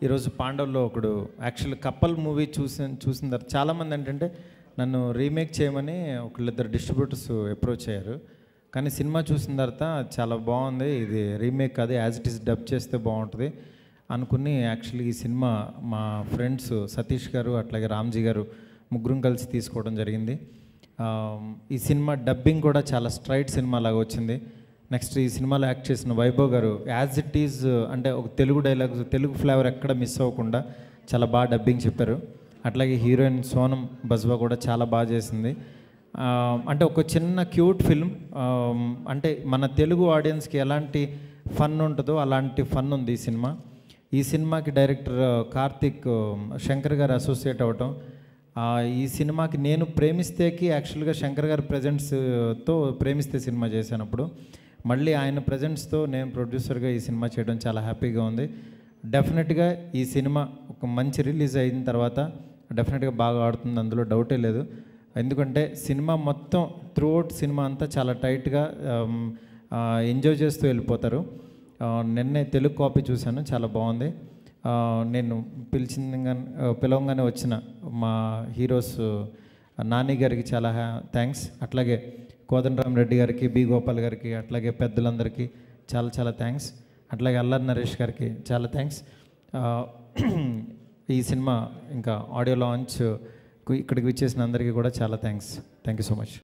ఈరోజు పాండవ్లో ఒకడు actual couple movie చూసిన తర్వాత చాలామంది ఏంటంటే నన్ను రీమేక్ చేయమని ఒకళ్ళిద్దరు డిస్ట్రిబ్యూటర్స్ అప్రోచ్ అయ్యారు. కానీ సినిమా చూసిన తర్వాత చాలా బాగుంది, ఇది రీమేక్ కాదు యాజ్ ఇట్ ఈస్ డబ్ చేస్తే బాగుంటుంది అనుకుని యాక్చువల్లీ ఈ సినిమా మా ఫ్రెండ్స్ సతీష్ గారు అట్లాగే రామ్జీ గారు ముగ్గురం కలిసి తీసుకోవడం జరిగింది. ఈ సినిమా డబ్బింగ్ కూడా చాలా స్ట్రైట్ సినిమా లాగా వచ్చింది. నెక్స్ట్ ఈ సినిమాలో యాక్ట్ చేసిన వైభవ్ గారు యాజ్ ఇట్ ఈజ్ అంటే ఒక తెలుగు డైలాగ్స్ తెలుగు ఫ్లేవర్ ఎక్కడ మిస్ అవ్వకుండా చాలా బాగా డబ్బింగ్ చెప్పారు. అట్లాగే హీరోయిన్ సోనం బజ్వా కూడా చాలా బాగా చేసింది. అంటే ఒక చిన్న క్యూట్ ఫిల్మ్, అంటే మన తెలుగు ఆడియన్స్కి ఎలాంటి ఫన్ ఉంటుందో అలాంటి ఫన్ ఉంది ఈ సినిమా. ఈ సినిమాకి డైరెక్టర్ కార్తిక్ శంకర్ గారు అసోసియేట్ అవ్వటం, ఈ సినిమాకి నేను ప్రేమిస్తేకి యాక్చువల్గా శంకర్ గారి ప్రజెంట్స్తో ప్రేమిస్తే సినిమా చేశానప్పుడు మళ్ళీ ఆయన ప్రజెంట్స్తో నేను ప్రొడ్యూసర్గా ఈ సినిమా చేయడం చాలా హ్యాపీగా ఉంది. డెఫినెట్గా ఈ సినిమా ఒక మంచి రిలీజ్ అయిన తర్వాత డెఫినెట్గా బాగా ఆడుతుంది, అందులో డౌటే లేదు. ఎందుకంటే సినిమా మొత్తం త్రూఅవుట్ సినిమా అంతా చాలా టైట్గా ఎంజాయ్ చేస్తూ వెళ్ళిపోతారు. నిన్నే తెలుగు కాపీ చూశాను, చాలా బాగుంది. నేను పిలవంగానే వచ్చిన మా హీరోస్ నాని గారికి చాలా థ్యాంక్స్, అట్లాగే కోదండరామ్ రెడ్డి గారికి, బి గోపాల్ గారికి, అట్లాగే పెద్దలందరికీ చాలా చాలా థ్యాంక్స్, అట్లాగే అల్లరి నరేష్ గారికి చాలా థ్యాంక్స్. ఈ సినిమా ఇంకా ఆడియో లాంచ్ ఇక్కడికి విచ్చేసిన అందరికీ కూడా చాలా thanks. Thank you so much.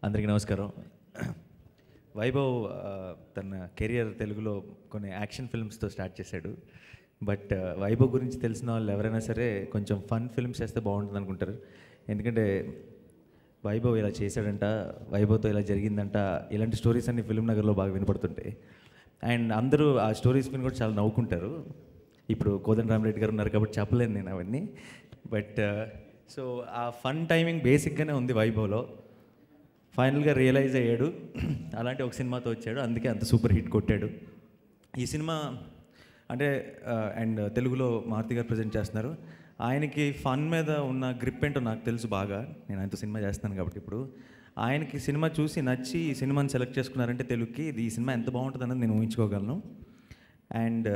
అందరికీ నమస్కారం. వైభవ్ తన కెరియర్ తెలుగులో కొన్ని యాక్షన్ ఫిల్మ్స్తో స్టార్ట్ చేశాడు. బట్ వైభవ్ గురించి తెలిసిన వాళ్ళు ఎవరైనా సరే కొంచెం ఫన్ ఫిల్మ్స్ చేస్తే బాగుంటుంది అనుకుంటారు. ఎందుకంటే వైభవ్ ఇలా చేశాడంట, వైభవ్తో ఇలా జరిగిందంట, ఇలాంటి స్టోరీస్ అన్ని ఫిల్మ్ నగర్లో బాగా వినపడుతుంటాయి. అండ్ అందరూ ఆ స్టోరీస్ విని కూడా చాలా నవ్వుకుంటారు. ఇప్పుడు కోదండరామ్ రెడ్డి గారు ఉన్నారు కాబట్టి చెప్పలేను నేను అవన్నీ. బట్ సో ఆ ఫన్ టైమింగ్ బేసిక్గానే ఉంది వైభవ్లో. ఫైనల్గా రియలైజ్ అయ్యాడు, అలాంటి ఒక సినిమాతో వచ్చాడు, అందుకే అంత సూపర్ హిట్ కొట్టాడు. ఈ సినిమా అంటే అండ్ తెలుగులో మారుతి గారు ప్రజెంట్ చేస్తున్నారు. ఆయనకి ఫన్ మీద ఉన్న గ్రిప్ ఏంటో నాకు తెలుసు బాగా, నేను ఆయనతో సినిమా చేస్తున్నాను కాబట్టి. ఇప్పుడు ఆయనకి సినిమా చూసి నచ్చి ఈ సినిమాని సెలెక్ట్ చేసుకున్నారంటే తెలుగుకి ఈ సినిమా ఎంత బాగుంటుంది అన్నది నేను ఊహించుకోగలను. అండ్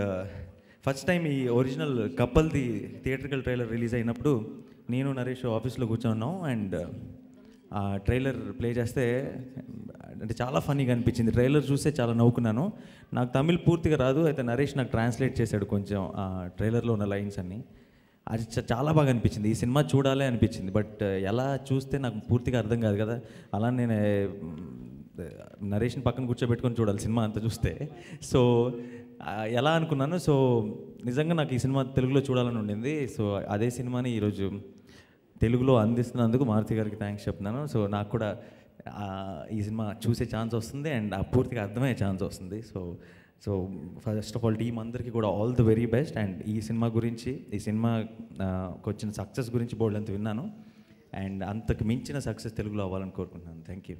ఫస్ట్ టైం ఈ ఒరిజినల్ కప్పల్ది థియేట్రికల్ ట్రైలర్ రిలీజ్ అయినప్పుడు నేను నరేష్ ఆఫీస్లో కూర్చొన్నాం. అండ్ ఆ ట్రైలర్ ప్లే చేస్తే అంటే చాలా ఫన్నీగా అనిపించింది. ట్రైలర్ చూస్తే చాలా నవ్వుకున్నాను. నాకు తమిళ్ పూర్తిగా రాదు, అయితే నరేష్ నాకు ట్రాన్స్లేట్ చేశాడు కొంచెం ఆ ట్రైలర్లో ఉన్న లైన్స్ అన్నీ. అది చాలా బాగా అనిపించింది, ఈ సినిమా చూడాలి అనిపించింది. బట్ ఎలా చూస్తే నాకు పూర్తిగా అర్థం కాదు కదా, అలా నేను నరేష్ని పక్కన కూర్చోబెట్టుకొని చూడాలి సినిమా అంతా చూస్తే. సో ఎలా అనుకున్నాను, సో నిజంగా నాకు ఈ సినిమా తెలుగులో చూడాలని ఉండింది. సో అదే సినిమాని ఈరోజు తెలుగులో అందిస్తున్నందుకు మారుతి గారికి థ్యాంక్స్ చెప్తున్నాను. సో నాకు కూడా ఈ సినిమా చూసే ఛాన్స్ వస్తుంది అండ్ పూర్తిగా అర్థమయ్యే ఛాన్స్ వస్తుంది. So first of all team అందరికీ కూడా all the very best. And ఈ సినిమా గురించి, ఈ సినిమాకి వచ్చిన సక్సెస్ గురించి బోల్డ్ అంత విన్నాను. అండ్ అంతకు మించిన సక్సెస్ తెలుగులో అవ్వాలని కోరుకుంటున్నాను. Thank you.